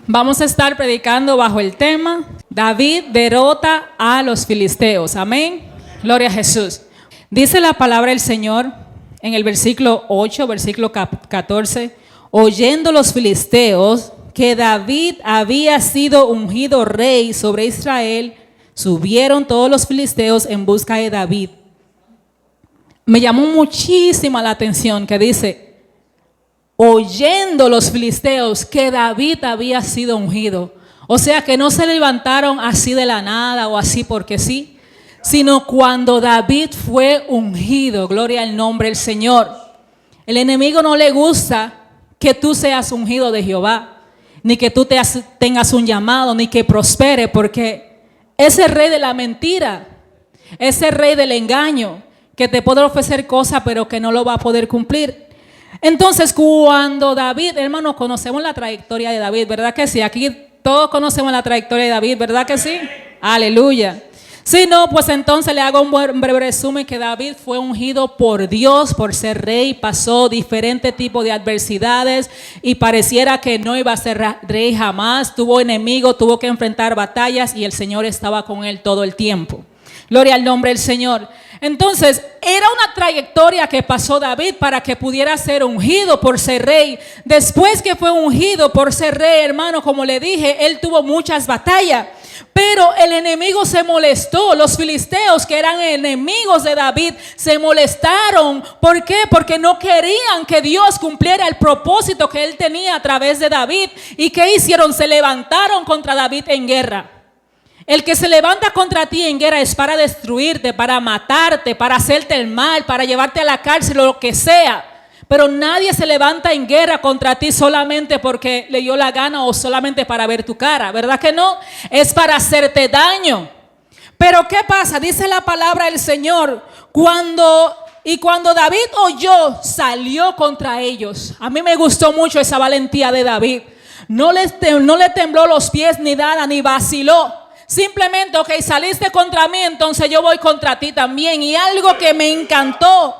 Vamos a estar predicando bajo el tema David derrota a los filisteos. Amén. Gloria a Jesús. Dice la palabra del Señor en el versículo 8, versículo 14. Oyendo los filisteos que David había sido ungido rey sobre Israel, subieron todos los filisteos en busca de David. Me llamó muchísima la atención que dice, oyendo los filisteos que David había sido ungido. O sea que no se levantaron así de la nada o así porque sí, sino cuando David fue ungido. Gloria al nombre del Señor. El enemigo no le gusta que tú seas ungido de Jehová, ni que tú tengas un llamado, ni que prospere, porque ese rey de la mentira, ese rey del engaño, que te puede ofrecer cosas pero que no lo va a poder cumplir. Entonces cuando David, hermanos, conocemos la trayectoria de David, ¿verdad que sí? Aquí todos conocemos la trayectoria de David, ¿verdad que sí? Aleluya. Si no, pues entonces le hago un breve resumen que David fue ungido por Dios por ser rey, pasó diferentes tipos de adversidades y pareciera que no iba a ser rey jamás, tuvo enemigos, tuvo que enfrentar batallas y el Señor estaba con él todo el tiempo. Gloria al nombre del Señor. Entonces, era una trayectoria que pasó David para que pudiera ser ungido por ser rey. Después que fue ungido por ser rey, hermano, como le dije, él tuvo muchas batallas. Pero el enemigo se molestó. Los filisteos, que eran enemigos de David, se molestaron. ¿Por qué? Porque no querían que Dios cumpliera el propósito que él tenía a través de David. ¿Y qué hicieron? Se levantaron contra David en guerra. El que se levanta contra ti en guerra es para destruirte, para matarte, para hacerte el mal, para llevarte a la cárcel o lo que sea. Pero nadie se levanta en guerra contra ti solamente porque le dio la gana o solamente para ver tu cara, ¿verdad que no? Es para hacerte daño. Pero ¿qué pasa? Dice la palabra del Señor, cuando David oyó, salió contra ellos. A mí me gustó mucho esa valentía de David. No le tembló los pies ni nada, ni vaciló. Simplemente, ok, saliste contra mí, entonces yo voy contra ti también. Y algo que me encantó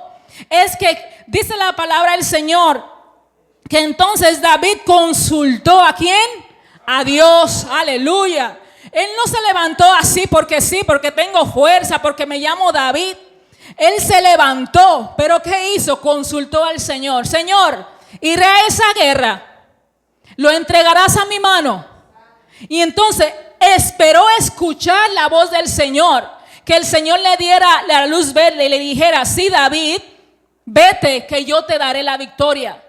es que dice la palabra del Señor que entonces David consultó ¿a quién? A Dios, aleluya. Él no se levantó así porque sí, porque tengo fuerza, porque me llamo David. Él se levantó, pero ¿qué hizo? Consultó al Señor. Señor, iré a esa guerra, ¿lo entregarás a mi mano? Y entonces esperó escuchar la voz del Señor, que el Señor le diera la luz verde y le dijera, sí, David, vete que yo te daré la victoria.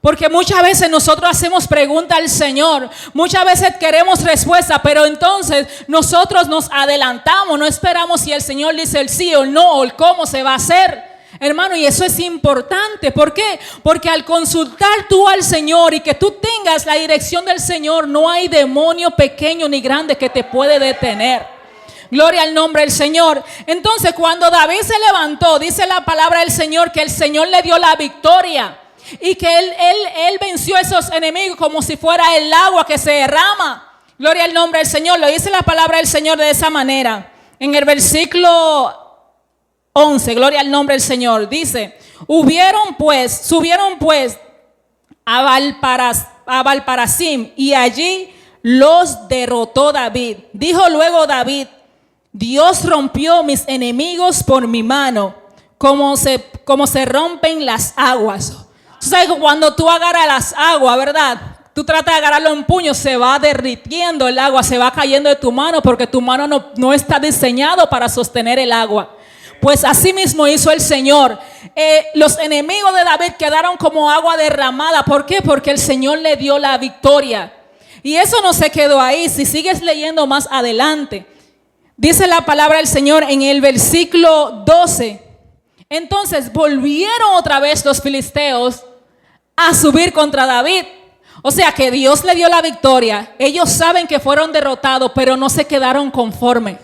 Porque muchas veces nosotros hacemos preguntas al Señor, muchas veces queremos respuesta, pero entonces nosotros nos adelantamos, no esperamos si el Señor dice el sí o el no o el cómo se va a hacer. Hermano, y eso es importante. ¿Por qué? Porque al consultar tú al Señor y que tú tengas la dirección del Señor, no hay demonio pequeño ni grande que te puede detener. Gloria al nombre del Señor. Entonces, cuando David se levantó, dice la palabra del Señor que el Señor le dio la victoria y que él venció a esos enemigos como si fuera el agua que se derrama. Gloria al nombre del Señor. Lo dice la palabra del Señor de esa manera. En el versículo 11, gloria al nombre del Señor, dice, subieron pues a Baal-Parasim y allí los derrotó David. Dijo luego David, Dios rompió mis enemigos por mi mano, como se rompen las aguas. Tú sabes que cuando tú agarras las aguas, ¿verdad? Tú tratas de agarrarlo en puño, se va derritiendo el agua, se va cayendo de tu mano porque tu mano no está diseñado para sostener el agua. Pues así mismo hizo el Señor. Los enemigos de David quedaron como agua derramada. ¿Por qué? Porque el Señor le dio la victoria. Y eso no se quedó ahí. Si sigues leyendo más adelante, dice la palabra del Señor en el versículo 12. Entonces volvieron otra vez los filisteos a subir contra David. O sea que Dios le dio la victoria. Ellos saben que fueron derrotados, pero no se quedaron conformes.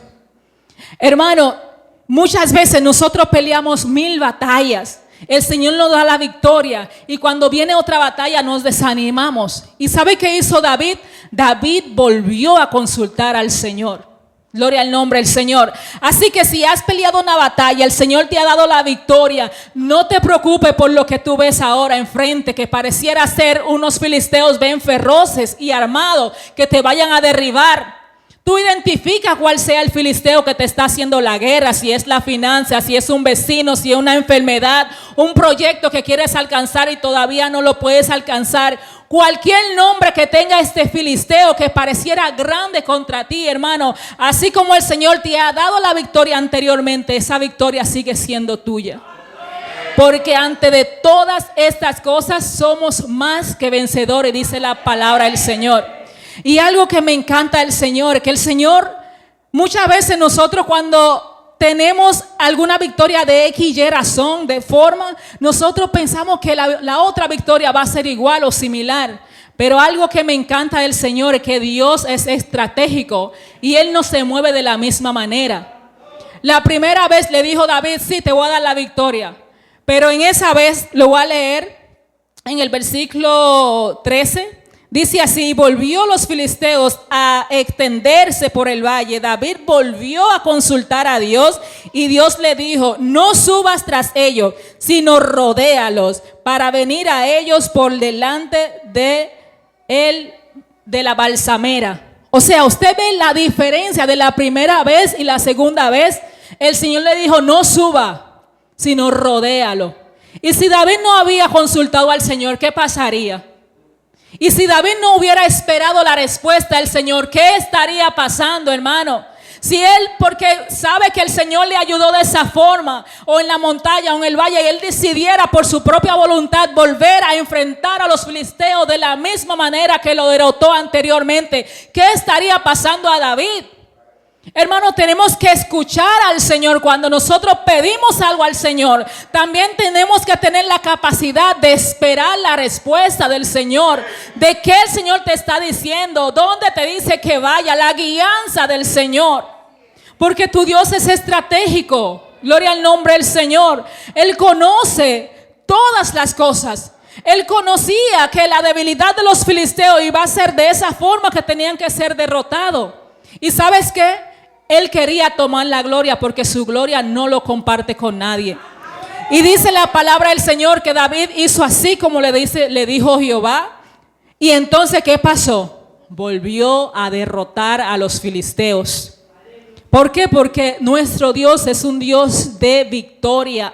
Hermano, muchas veces nosotros peleamos 1000 batallas. El Señor nos da la victoria y cuando viene otra batalla nos desanimamos. ¿Y sabe qué hizo David? David volvió a consultar al Señor. Gloria al nombre del Señor. Así que si has peleado una batalla, el Señor te ha dado la victoria. No te preocupes por lo que tú ves ahora enfrente, que pareciera ser unos filisteos bien feroces y armados que te vayan a derribar. Tú identifica cuál sea el filisteo que te está haciendo la guerra, si es la finanza, si es un vecino, si es una enfermedad, un proyecto que quieres alcanzar y todavía no lo puedes alcanzar. Cualquier nombre que tenga este filisteo que pareciera grande contra ti, hermano, así como el Señor te ha dado la victoria anteriormente, esa victoria sigue siendo tuya. Porque ante de todas estas cosas somos más que vencedores, dice la palabra del Señor. Y algo que me encanta del Señor, que el Señor, muchas veces nosotros cuando tenemos alguna victoria de X, Y razón, de forma, nosotros pensamos que la otra victoria va a ser igual o similar. Pero algo que me encanta del Señor es que Dios es estratégico y Él no se mueve de la misma manera. La primera vez le dijo David, sí, te voy a dar la victoria. Pero en esa vez, lo voy a leer en el versículo 13. Dice así: volvió los filisteos a extenderse por el valle. David volvió a consultar a Dios y Dios le dijo: no subas tras ellos, sino rodéalos para venir a ellos por delante de la balsamera. O sea, usted ve la diferencia de la primera vez y la segunda vez. El Señor le dijo: no suba, sino rodéalo. Y si David no había consultado al Señor, ¿qué pasaría? Y si David no hubiera esperado la respuesta del Señor, ¿qué estaría pasando, hermano? Si él, porque sabe que el Señor le ayudó de esa forma, o en la montaña o en el valle, y él decidiera por su propia voluntad volver a enfrentar a los filisteos de la misma manera que lo derrotó anteriormente, ¿qué estaría pasando a David? Hermano, tenemos que escuchar al Señor. Cuando nosotros pedimos algo al Señor, también tenemos que tener la capacidad de esperar la respuesta del Señor. ¿De qué el Señor te está diciendo? ¿Dónde te dice que vaya? La guianza del Señor. Porque tu Dios es estratégico. Gloria al nombre del Señor. Él conoce todas las cosas. Él conocía que la debilidad de los filisteos iba a ser de esa forma, que tenían que ser derrotados. ¿Y sabes qué? Él quería tomar la gloria, porque su gloria no lo comparte con nadie. Y dice la palabra del Señor que David hizo así como le dijo Jehová. Y entonces, ¿qué pasó? Volvió a derrotar a los filisteos. ¿Por qué? Porque nuestro Dios es un Dios de victoria.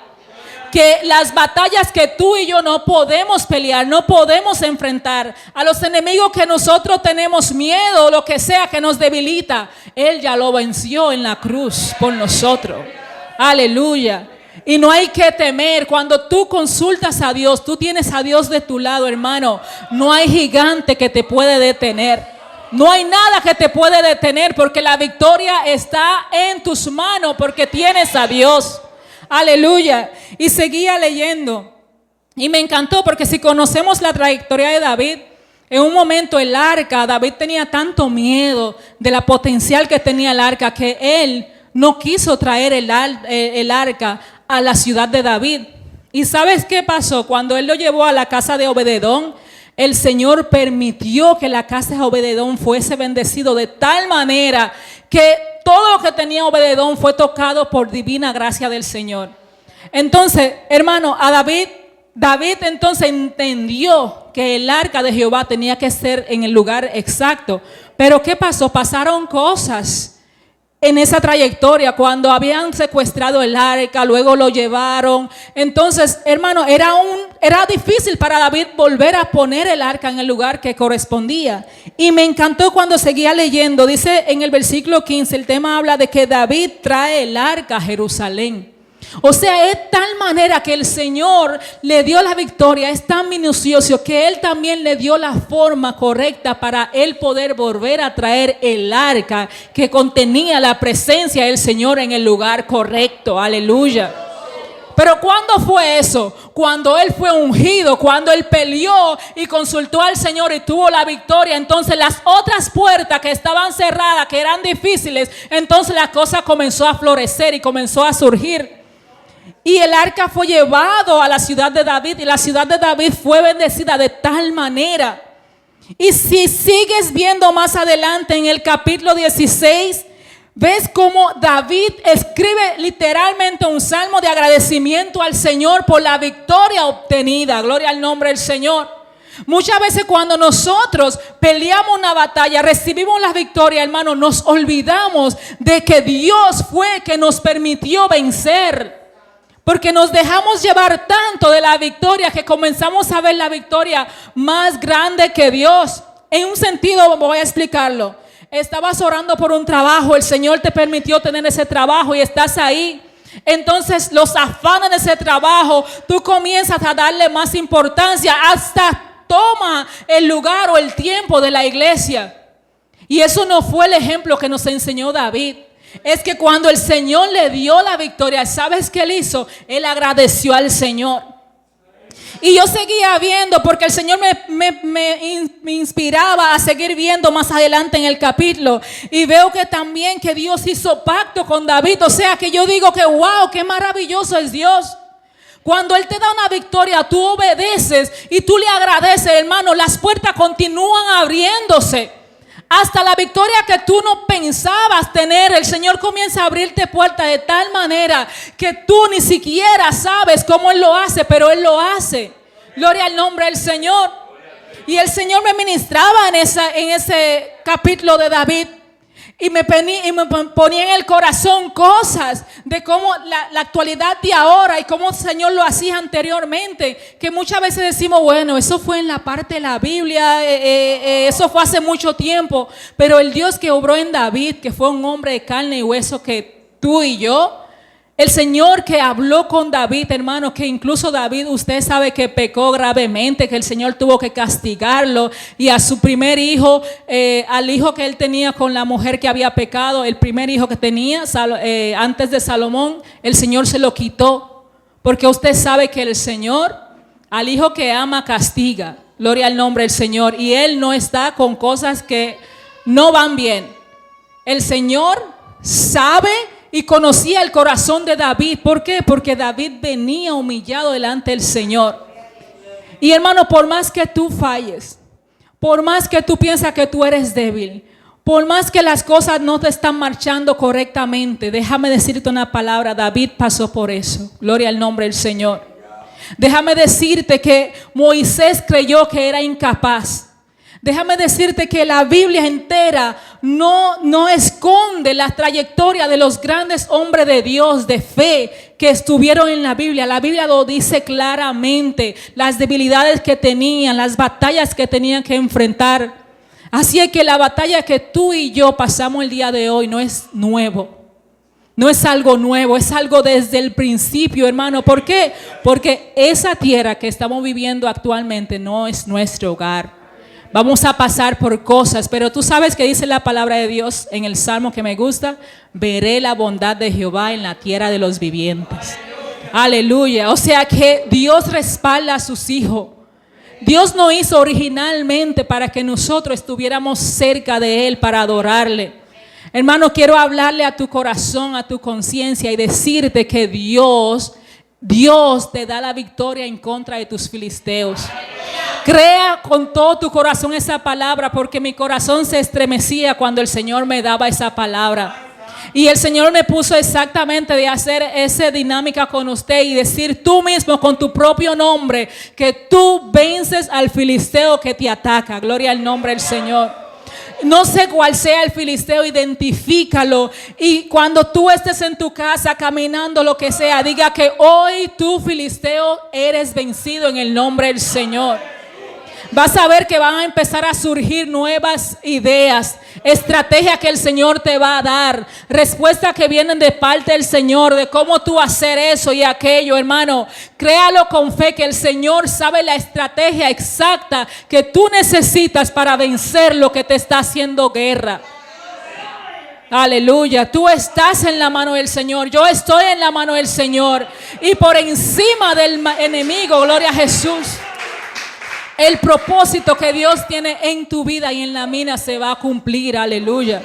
Que las batallas que tú y yo no podemos pelear, no podemos enfrentar, a los enemigos que nosotros tenemos miedo, lo que sea que nos debilita, Él ya lo venció en la cruz por nosotros. Aleluya. Y no hay que temer. Cuando tú consultas a Dios, tú tienes a Dios de tu lado, hermano. No hay gigante que te puede detener. No hay nada que te puede detener, porque la victoria está en tus manos, porque tienes a Dios. Aleluya. Y seguía leyendo. Y me encantó, porque si conocemos la trayectoria de David, en un momento el arca, David tenía tanto miedo de la potencial que tenía el arca, que él no quiso traer el arca a la ciudad de David. ¿Y sabes qué pasó? Cuando él lo llevó a la casa de Obededón, el Señor permitió que la casa de Obededón fuese bendecido de tal manera que todo lo que tenía Obededón fue tocado por divina gracia del Señor. Entonces, hermano, a David entonces entendió que el arca de Jehová tenía que ser en el lugar exacto. Pero ¿qué pasó? Pasaron cosas en esa trayectoria. Cuando habían secuestrado el arca, luego lo llevaron. Entonces, hermano, era difícil para David volver a poner el arca en el lugar que correspondía. Y me encantó cuando seguía leyendo. Dice en el versículo 15, el tema habla de que David trae el arca a Jerusalén. O sea, es tal manera que el Señor le dio la victoria, es tan minucioso que Él también le dio la forma correcta para Él poder volver a traer el arca que contenía la presencia del Señor en el lugar correcto. Aleluya. Pero ¿cuándo fue eso? Cuando él fue ungido, cuando él peleó y consultó al Señor y tuvo la victoria. Entonces las otras puertas que estaban cerradas, que eran difíciles, entonces la cosa comenzó a florecer y comenzó a surgir. Y el arca fue llevado a la ciudad de David, y la ciudad de David fue bendecida de tal manera. Y si sigues viendo más adelante en el capítulo 16, ¿Ves cómo David escribe literalmente un salmo de agradecimiento al Señor por la victoria obtenida? Gloria al nombre del Señor. Muchas veces cuando nosotros peleamos una batalla, recibimos la victoria, hermano, nos olvidamos de que Dios fue que nos permitió vencer. Porque nos dejamos llevar tanto de la victoria que comenzamos a ver la victoria más grande que Dios. En un sentido, voy a explicarlo. Estabas orando por un trabajo, el Señor te permitió tener ese trabajo y estás ahí. Entonces los afanes de ese trabajo, tú comienzas a darle más importancia, hasta toma el lugar o el tiempo de la iglesia. Y eso no fue el ejemplo que nos enseñó David. Es que cuando el Señor le dio la victoria, ¿sabes qué él hizo? Él agradeció al Señor. Y yo seguía viendo porque el Señor me inspiraba a seguir viendo más adelante en el capítulo. Y veo que también que Dios hizo pacto con David. O sea que yo digo que wow, qué maravilloso es Dios. Cuando Él te da una victoria, tú obedeces y tú le agradeces, hermano. Las puertas continúan abriéndose. Hasta la victoria que tú no pensabas tener, el Señor comienza a abrirte puertas de tal manera que tú ni siquiera sabes cómo Él lo hace, pero Él lo hace. Gloria al nombre del Señor. Y el Señor me ministraba en ese capítulo de David. Y me ponía en el corazón cosas de cómo la actualidad de ahora y cómo el Señor lo hacía anteriormente. Que muchas veces decimos, bueno, eso fue en la parte de la Biblia, eso fue hace mucho tiempo. Pero el Dios que obró en David, que fue un hombre de carne y hueso que tú y yo, el Señor que habló con David, hermano, que incluso David, usted sabe que pecó gravemente, que el Señor tuvo que castigarlo. Y a su primer hijo, al hijo que él tenía con la mujer que había pecado, el primer hijo que tenía antes de Salomón, el Señor se lo quitó. Porque usted sabe que el Señor, al hijo que ama, castiga. Gloria al nombre del Señor. Y Él no está con cosas que no van bien. El Señor sabe y conocía el corazón de David. ¿Por qué? Porque David venía humillado delante del Señor. Y hermano, por más que tú falles, por más que tú piensas que tú eres débil, por más que las cosas no te están marchando correctamente, déjame decirte una palabra, David pasó por eso. Gloria al nombre del Señor. Déjame decirte que Moisés creyó que era incapaz. Déjame decirte que la Biblia entera no esconde la trayectoria de los grandes hombres de Dios, de fe, que estuvieron en la Biblia. La Biblia lo dice claramente, las debilidades que tenían, las batallas que tenían que enfrentar. Así es que la batalla que tú y yo pasamos el día de hoy no es nuevo. No es algo nuevo, es algo desde el principio, hermano. ¿Por qué? Porque esa tierra que estamos viviendo actualmente no es nuestro hogar. Vamos a pasar por cosas, pero tú sabes que dice la palabra de Dios en el Salmo que me gusta: veré la bondad de Jehová en la tierra de los vivientes. Aleluya. O sea que Dios respalda a sus hijos. Dios no hizo originalmente para que nosotros estuviéramos cerca de Él para adorarle. Hermano, quiero hablarle a tu corazón, a tu conciencia y decirte que Dios te da la victoria en contra de tus filisteos. Crea con todo tu corazón esa palabra, porque mi corazón se estremecía cuando el Señor me daba esa palabra. Y el Señor me puso exactamente de hacer esa dinámica con usted y decir tú mismo con tu propio nombre que tú vences al filisteo que te ataca. Gloria al nombre del Señor. No sé cuál sea el filisteo, identifícalo. Y cuando tú estés en tu casa caminando, lo que sea, diga que hoy tú, filisteo, eres vencido en el nombre del Señor. Vas a ver que van a empezar a surgir nuevas ideas, estrategias que el Señor te va a dar, respuestas que vienen de parte del Señor, de cómo tú hacer eso y aquello, hermano. Créalo con fe que el Señor sabe la estrategia exacta que tú necesitas para vencer lo que te está haciendo guerra. Aleluya, tú estás en la mano del Señor, yo estoy en la mano del Señor. Y por encima del enemigo, gloria a Jesús. El propósito que Dios tiene en tu vida y en la mía se va a cumplir, aleluya.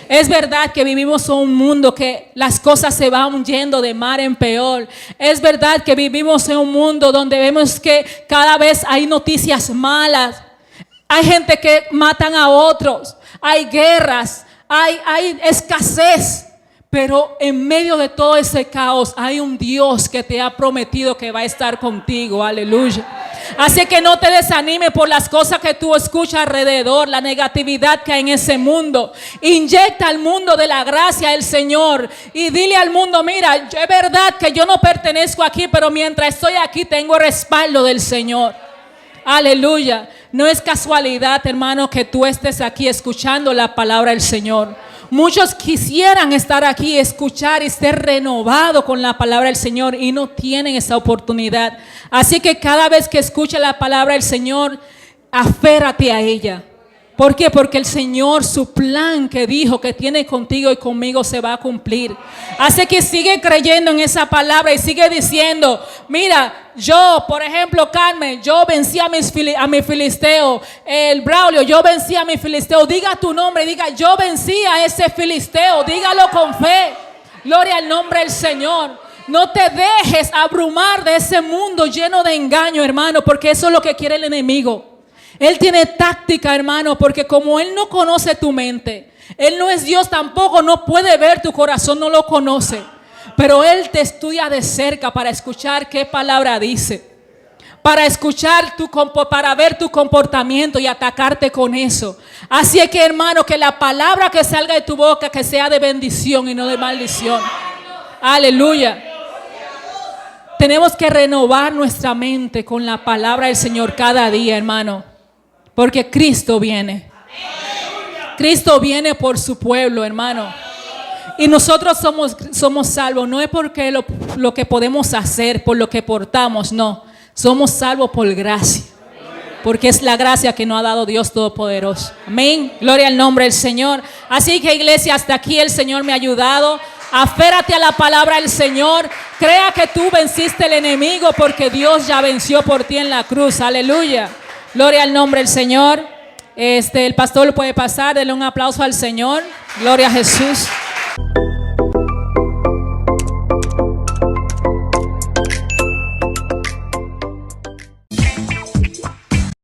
Es verdad que vivimos en un mundo que las cosas se van yendo de mal en peor. Es verdad que vivimos en un mundo donde vemos que cada vez hay noticias malas. Hay gente que matan a otros, hay guerras, hay escasez. Pero en medio de todo ese caos hay un Dios que te ha prometido que va a estar contigo. Aleluya. Así que no te desanimes por las cosas que tú escuchas alrededor, la negatividad que hay en ese mundo. Inyecta al mundo de la gracia del Señor y dile al mundo: mira, es verdad que yo no pertenezco aquí, pero mientras estoy aquí tengo respaldo del Señor. Aleluya. No es casualidad, hermano, que tú estés aquí escuchando la palabra del Señor. Muchos quisieran estar aquí, escuchar y ser renovados con la palabra del Señor y no tienen esa oportunidad. Así que cada vez que escuches la palabra del Señor, aférrate a ella. ¿Por qué? Porque el Señor, su plan que dijo que tiene contigo y conmigo, se va a cumplir. Así que sigue creyendo en esa palabra y sigue diciendo: mira, yo, por ejemplo, Carmen, yo vencí a mi filisteo. El Braulio, yo vencí a mi filisteo. Diga tu nombre, diga: yo vencí a ese filisteo. Dígalo con fe. Gloria al nombre del Señor. No te dejes abrumar de ese mundo lleno de engaño, hermano, porque eso es lo que quiere el enemigo. Él tiene táctica, hermano, porque como Él no conoce tu mente, Él no es Dios tampoco, no puede ver tu corazón, no lo conoce. Pero Él te estudia de cerca para escuchar qué palabra dice, para escuchar para ver tu comportamiento y atacarte con eso. Así es que, hermano, que la palabra que salga de tu boca que sea de bendición y no de maldición. Aleluya. Tenemos que renovar nuestra mente con la palabra del Señor cada día, hermano. Porque Cristo viene. Cristo viene por su pueblo, hermano. Y nosotros somos salvos. No es porque lo que podemos hacer, por lo que portamos, no. Somos salvos por gracia. Porque es la gracia que nos ha dado Dios Todopoderoso. Amén. Gloria al nombre del Señor. Así que, iglesia, hasta aquí el Señor me ha ayudado. Aférrate a la palabra del Señor. Crea que tú venciste al enemigo porque Dios ya venció por ti en la cruz. Aleluya. Gloria al nombre del Señor. El pastor lo puede pasar. Denle un aplauso al Señor. Gloria a Jesús.